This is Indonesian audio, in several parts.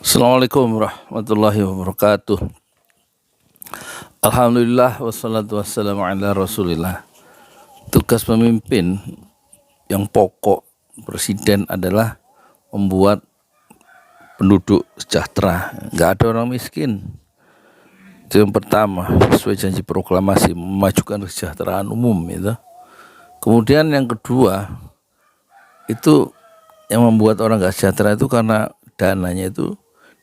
Assalamualaikum warahmatullahi wabarakatuh. Alhamdulillah wassalatu wassalamu ala rasulillah. Tugas pemimpin yang pokok presiden adalah membuat penduduk sejahtera, nggak ada orang miskin. Itu yang pertama, sesuai janji proklamasi memajukan kesejahteraan umum itu. Kemudian yang kedua, itu yang membuat orang nggak sejahtera itu karena dananya itu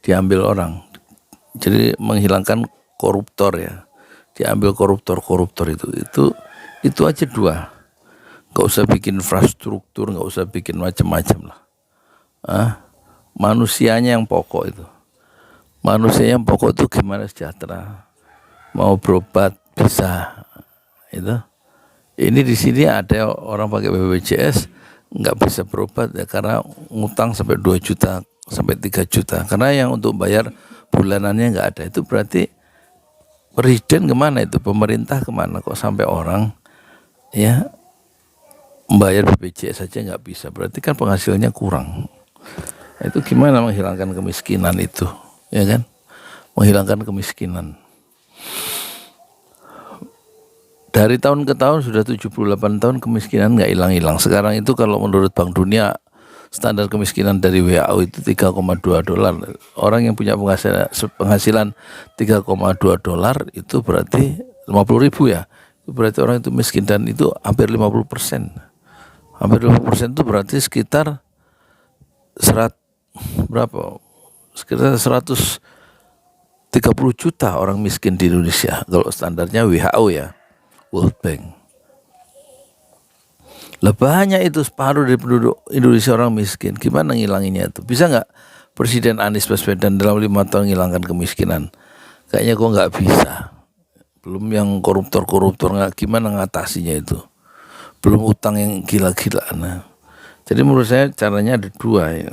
diambil orang, jadi menghilangkan koruptor ya, diambil koruptor itu aja dua. Nggak usah bikin infrastruktur, nggak usah bikin macam-macam lah. Manusianya yang pokok itu, manusia yang pokok itu gimana sejahtera, mau berobat bisa itu. Ini di sini ada orang pakai BPJS nggak bisa berobat ya karena ngutang sampai 2 juta sampai 3 juta, karena yang untuk bayar bulanannya nggak ada. Itu berarti presiden kemana itu, pemerintah kemana kok sampai orang ya membayar BPJS saja nggak bisa, berarti kan penghasilannya kurang. Itu gimana menghilangkan kemiskinan itu, ya kan, menghilangkan kemiskinan. Dari tahun ke tahun sudah 78 tahun kemiskinan nggak hilang-hilang. Sekarang itu kalau menurut Bank Dunia standar kemiskinan dari WHO itu $3,2. Orang yang punya penghasilan $3,2 itu berarti 50.000 ya. Itu berarti orang itu miskin, dan itu hampir 50%. Hampir 50% itu berarti sekitar sekitar 130 juta orang miskin di Indonesia kalau standarnya WHO ya, World Bank. Lah banyak itu, separuh dari penduduk Indonesia orang miskin. Gimana ngilanginnya itu? Bisa nggak Presiden Anies Baswedan dalam 5 tahun ngilangkan kemiskinan? Kayaknya kok nggak bisa. Belum yang koruptor nggak, gimana ngatasinya itu? Belum utang yang gila-gilaan. Nah, jadi menurut saya caranya ada dua ya.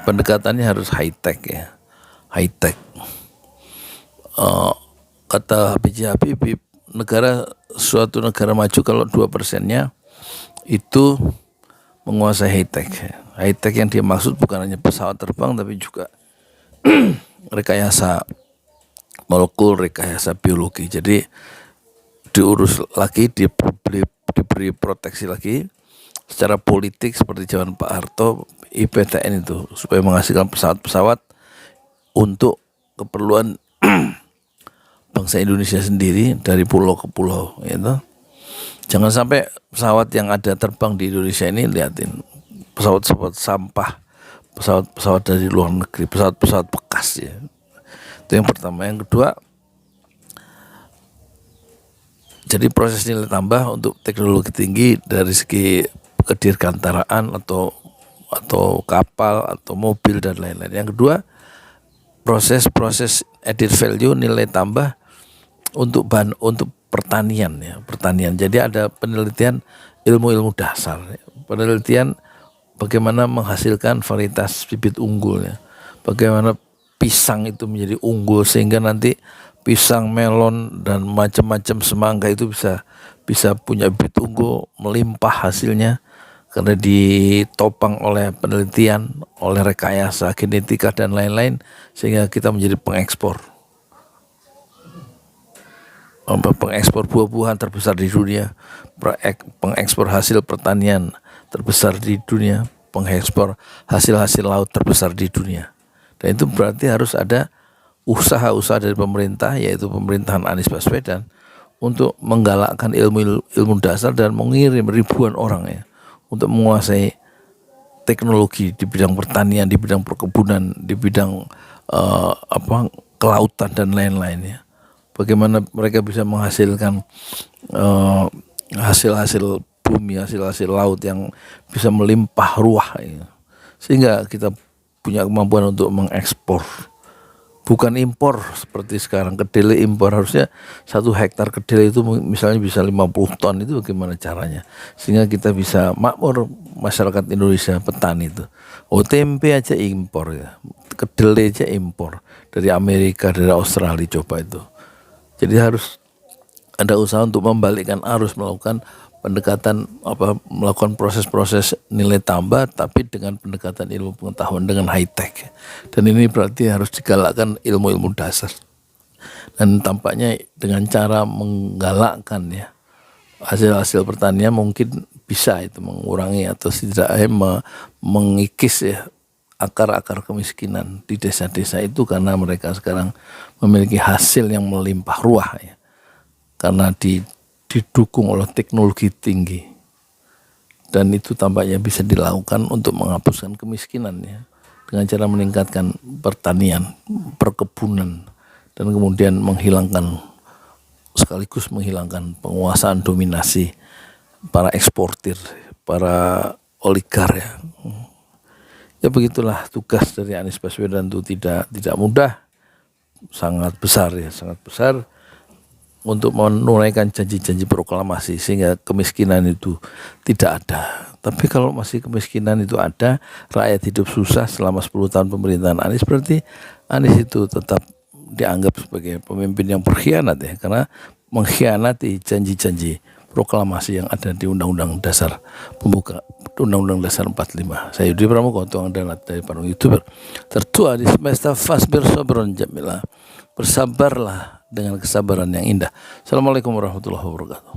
Pendekatannya harus high tech ya, high tech. Kata B.J. Habibie, suatu negara maju kalau 2%-nya itu menguasai high tech. High tech yang dia maksud bukan hanya pesawat terbang, tapi juga rekayasa molekul, rekayasa biologi. Jadi diurus lagi, diberi proteksi lagi secara politik seperti zaman Pak Harto, IPTN itu, supaya menghasilkan pesawat-pesawat untuk keperluan bangsa Indonesia sendiri dari pulau ke pulau gitu. Jangan sampai pesawat yang ada terbang di Indonesia ini, liatin pesawat-pesawat sampah, pesawat-pesawat dari luar negeri, pesawat-pesawat bekas ya. Itu yang pertama. Yang kedua, jadi proses nilai tambah untuk teknologi tinggi dari segi kedirgantaraan atau kapal atau mobil dan lain-lain. Yang kedua, proses added value, nilai tambah untuk pertanian ya, pertanian. Jadi ada penelitian ilmu dasar, penelitian bagaimana menghasilkan varietas bibit unggul ya, bagaimana pisang itu menjadi unggul sehingga nanti pisang, melon dan macam-macam semangka itu bisa punya bibit unggul, melimpah hasilnya karena ditopang oleh penelitian, oleh rekayasa genetika dan lain-lain, sehingga kita menjadi pengekspor buah-buahan terbesar di dunia, pengekspor hasil pertanian terbesar di dunia, pengekspor hasil-hasil laut terbesar di dunia. Dan itu berarti harus ada usaha-usaha dari pemerintah, yaitu pemerintahan Anies Baswedan, untuk menggalakkan ilmu dasar dan mengirim ribuan orang ya untuk menguasai teknologi di bidang pertanian, di bidang perkebunan, di bidang kelautan dan lain-lain ya. Bagaimana mereka bisa menghasilkan hasil-hasil bumi, hasil-hasil laut yang bisa melimpah ruah ya. Sehingga kita punya kemampuan untuk mengekspor, bukan impor seperti sekarang. Kedelai impor, harusnya 1 hektar kedelai itu misalnya bisa 50 ton. Itu bagaimana caranya sehingga kita bisa makmur, masyarakat Indonesia, petani itu. Tempe aja impor ya, kedelai aja impor dari Amerika, dari Australia, coba itu. Jadi harus ada usaha untuk membalikkan arus, melakukan pendekatan melakukan proses-proses nilai tambah tapi dengan pendekatan ilmu pengetahuan dengan high tech. Dan ini berarti harus digalakkan ilmu-ilmu dasar. Dan tampaknya dengan cara menggalakkan ya hasil-hasil pertanian mungkin bisa itu mengurangi atau setidaknya mengikis ya akar-akar kemiskinan di desa-desa itu, karena mereka sekarang memiliki hasil yang melimpah ruah ya, karena didukung oleh teknologi tinggi, dan itu tampaknya bisa dilakukan untuk menghapuskan kemiskinan ya, dengan cara meningkatkan pertanian, perkebunan, dan kemudian sekaligus menghilangkan penguasaan dominasi para eksportir, para oligar ya. Ya begitulah tugas dari Anies Baswedan, itu tidak mudah, sangat besar ya, sangat besar untuk menunaikan janji-janji proklamasi sehingga kemiskinan itu tidak ada. Tapi kalau masih kemiskinan itu ada, rakyat hidup susah selama 10 tahun pemerintahan Anies, berarti Anies itu tetap dianggap sebagai pemimpin yang berkhianat ya, karena mengkhianati janji-janji proklamasi yang ada di Undang-Undang Dasar Pembuka, Undang-Undang Dasar 45. Saya Yudi Pramuka, tuang dalat dari para YouTuber tertua di semesta. Fasbir sabron jamila, bersabarlah dengan kesabaran yang indah. Assalamualaikum warahmatullahi wabarakatuh.